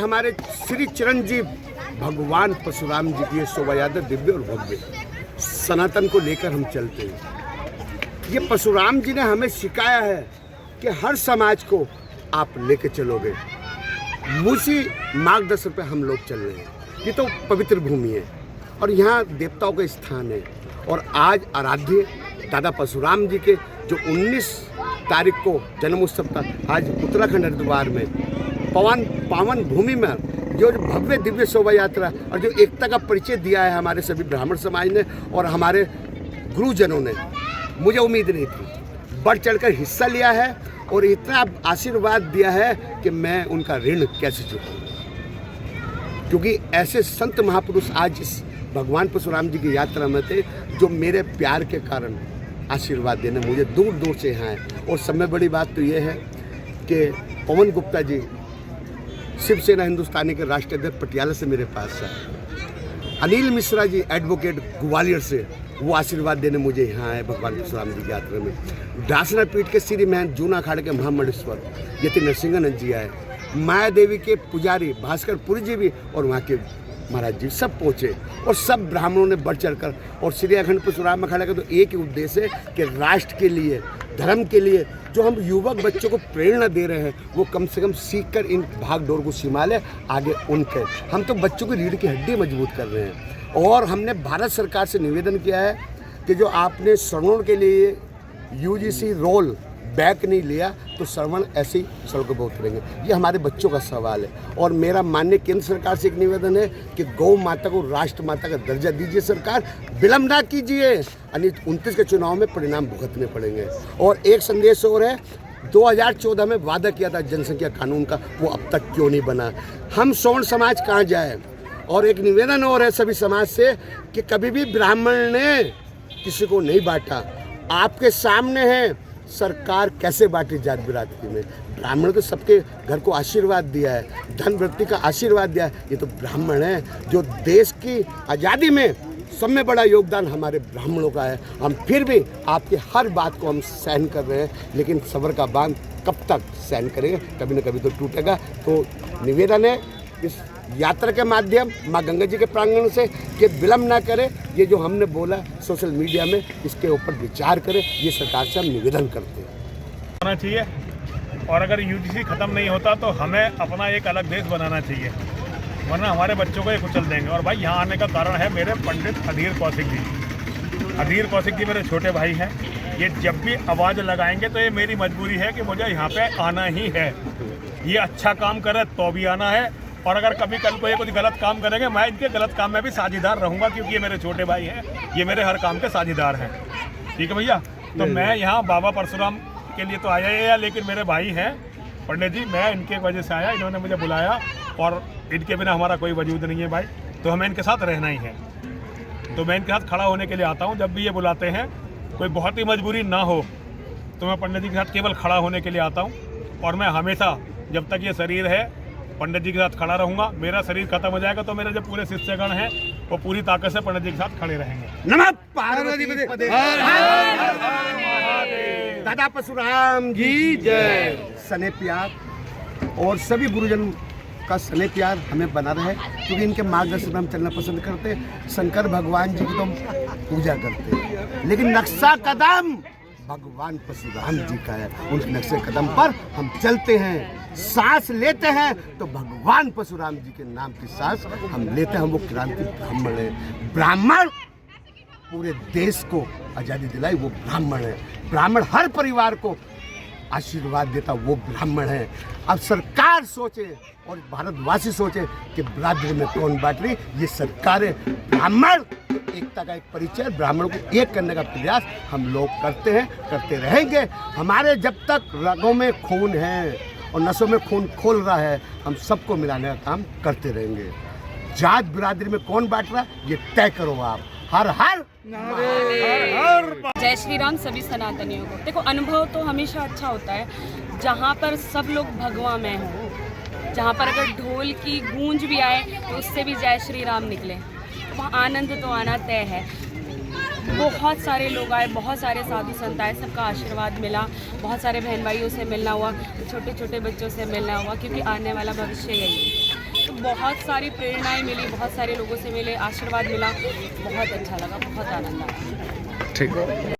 हमारे श्री चिरंजीव भगवान परशुराम जी की शोभा यात्रा दिव्य और भव्य सनातन को लेकर हम चलते हैं। ये परशुराम जी ने हमें सिखाया है कि हर समाज को आप लेके चलोगे, उसी मार्गदर्शन पे हम लोग चल रहे हैं। ये तो पवित्र भूमि है और यहाँ देवताओं का स्थान है। और आज आराध्य दादा परशुराम जी के जो 19 तारीख को जन्म उत्सव था, आज उत्तराखंड हरिद्वार में पावन भूमि में जो भव्य दिव्य शोभा यात्रा और जो एकता का परिचय दिया है हमारे सभी ब्राह्मण समाज ने और हमारे गुरुजनों ने, मुझे उम्मीद नहीं थी, बढ़ चढ़कर हिस्सा लिया है और इतना आशीर्वाद दिया है कि मैं उनका ऋण कैसे चुकाऊं। क्योंकि ऐसे संत महापुरुष आज इस भगवान परशुराम जी की यात्रा में थे जो मेरे प्यार के कारण आशीर्वाद देने मुझे दूर दूर से यहाँ आए। और सब में बड़ी बात तो ये है कि पवन गुप्ता जी शिवसेना हिंदुस्तानी के राष्ट्रीय अध्यक्ष पटियाला से मेरे पास आए, अनिल मिश्रा जी एडवोकेट ग्वालियर से वो आशीर्वाद देने मुझे यहाँ आए भगवान परशुराम जी की यात्रा में। डासना पीठ के श्री महंत जूना अखाड़े के महामंडलेश्वर यति नरसिंहानंद जी आए, माया देवी के पुजारी भास्कर पुरी जी भी और वहाँ के महाराज जी सब पहुँचे और सब ब्राह्मणों ने बढ़ चढ़कर। और श्री अखंड परशुराम अखाड़ा का तो एक ही उद्देश्य है कि राष्ट्र के लिए, धर्म के लिए जो हम युवक बच्चों को प्रेरणा दे रहे हैं वो कम से कम सीख कर इन भाग दौड़ को संभाले आगे उनके। हम तो बच्चों की रीढ़ की हड्डी मजबूत कर रहे हैं। और हमने भारत सरकार से निवेदन किया है कि जो आपने श्रवण के लिए यूजीसी रोल बैक नहीं लिया तो श्रवण ऐसे ही सड़कों पर उतरेंगे। ये हमारे बच्चों का सवाल है। और मेरा माननीय केंद्र सरकार से एक निवेदन है कि गौ माता को राष्ट्र माता का दर्जा दीजिए सरकार, विलम्ब ना कीजिए, यानी 29 के चुनाव में परिणाम भुगतने पड़ेंगे। और एक संदेश और है, 2014 में वादा किया था जनसंख्या कानून का, वो अब तक क्यों नहीं बना। हम सवर्ण समाज कहाँ जाए। और एक निवेदन और है सभी समाज से कि कभी भी ब्राह्मण ने किसी को नहीं बांटा, आपके सामने है सरकार कैसे बांटी जात बिरादरी में। ब्राह्मण तो सबके घर को आशीर्वाद दिया है, धन वृत्ति का आशीर्वाद दिया है। ये तो ब्राह्मण है जो देश की आज़ादी में सब में बड़ा योगदान हमारे ब्राह्मणों का है। हम फिर भी आपकी हर बात को हम सहन कर रहे हैं, लेकिन सब्र का बांध कब तक सहन करेंगे, कभी न कभी तो टूटेगा। तो निवेदन है इस यात्रा के माध्यम माँ गंगा जी के प्रांगण से कि विलम्ब ना करें। ये जो हमने बोला सोशल मीडिया में, इसके ऊपर विचार करें, ये सरकार से हम निवेदन करते हैं। होना चाहिए। और अगर यूजीसी ख़त्म नहीं होता तो हमें अपना एक अलग देश बनाना चाहिए, वरना हमारे बच्चों को ये कुचल देंगे। और भाई यहाँ आने का कारण है मेरे पंडित अधीर कौशिक जी। अधीर कौशिक जी मेरे छोटे भाई हैं। ये जब भी आवाज़ लगाएंगे तो ये मेरी मजबूरी है कि मुझे यहाँ पे आना ही है। ये अच्छा काम करे तो भी आना है, और अगर कभी कल को ये कुछ गलत काम करेंगे मैं इनके गलत काम में भी साझेदार रहूँगा, क्योंकि ये मेरे छोटे भाई हैं, ये मेरे हर काम के साझेदार हैं। ठीक है भैया। तो मैं यहाँ बाबा परशुराम के लिए तो आया ही है, लेकिन मेरे भाई हैं पंडित जी, मैं इनके वजह से आया, इन्होंने मुझे बुलाया और इनके बिना हमारा कोई वजूद नहीं है भाई। तो हमें इनके साथ रहना ही है। तो मैं इनके साथ खड़ा होने के लिए आता हूँ। जब भी ये बुलाते हैं, कोई बहुत ही मजबूरी ना हो तो मैं पंडित जी के साथ केवल खड़ा होने के लिए आता हूँ। और मैं हमेशा जब तक ये शरीर है पंडित जी के साथ खड़ा रहूंगा। मेरा शरीर खत्म हो जाएगा तो मेरे जो पूरे शिष्यगण हैं वो पूरी ताकत से पंडित जी के साथ खड़े रहेंगे। नमः पार्वती पते। दादा परशुराम जी जय। सने प्यार और सभी गुरुजन का सने प्यार हमें बना रहे, क्योंकि इनके मार्गदर्शन में हम चलना पसंद करते हैं। शंकर भगवान जी की तो हम पूजा करते हैं, लेकिन नक्शा कदम भगवान परशुराम जी का है। उन नक्शे कदम पर हम चलते हैं, सांस लेते हैं तो भगवान परशुराम जी के नाम की सांस हम लेते हैं। हम वो क्रांति ब्राह्मण है। ब्राह्मण पूरे देश को आज़ादी दिलाई वो ब्राह्मण है। ब्राह्मण हर परिवार को आशीर्वाद देता वो ब्राह्मण है। अब सरकार सोचे और भारतवासी सोचे कि बिरादरी में कौन बांट रही, ये सरकार है। ब्राह्मण एकता का एक परिचय, ब्राह्मण को एक करने का प्रयास हम लोग करते हैं, करते रहेंगे। हमारे जब तक रगों में खून है और नसों में खून खोल रहा है, हम सबको मिलाने का काम करते रहेंगे। जात बिरादरी में कौन बांट रहा है, ये तय करो आप। हर हर जय श्री राम सभी सनातनियों को। देखो, अनुभव तो हमेशा अच्छा होता है जहाँ पर सब लोग भगवामय हों, जहाँ पर अगर ढोल की गूंज भी आए तो उससे भी जय श्री राम निकले, वहाँ आनंद तो आना तय है। बहुत सारे लोग आए, बहुत सारे साधु संत आए, सबका आशीर्वाद मिला, बहुत सारे बहन भाइयों से मिलना हुआ, छोटे छोटे बच्चों से मिलना हुआ, क्योंकि आने वाला भविष्य यही है। तो बहुत सारी प्रेरणाएं मिली, बहुत सारे लोगों से मिले, आशीर्वाद मिला, बहुत अच्छा लगा, बहुत आनंद आया। ठीक है।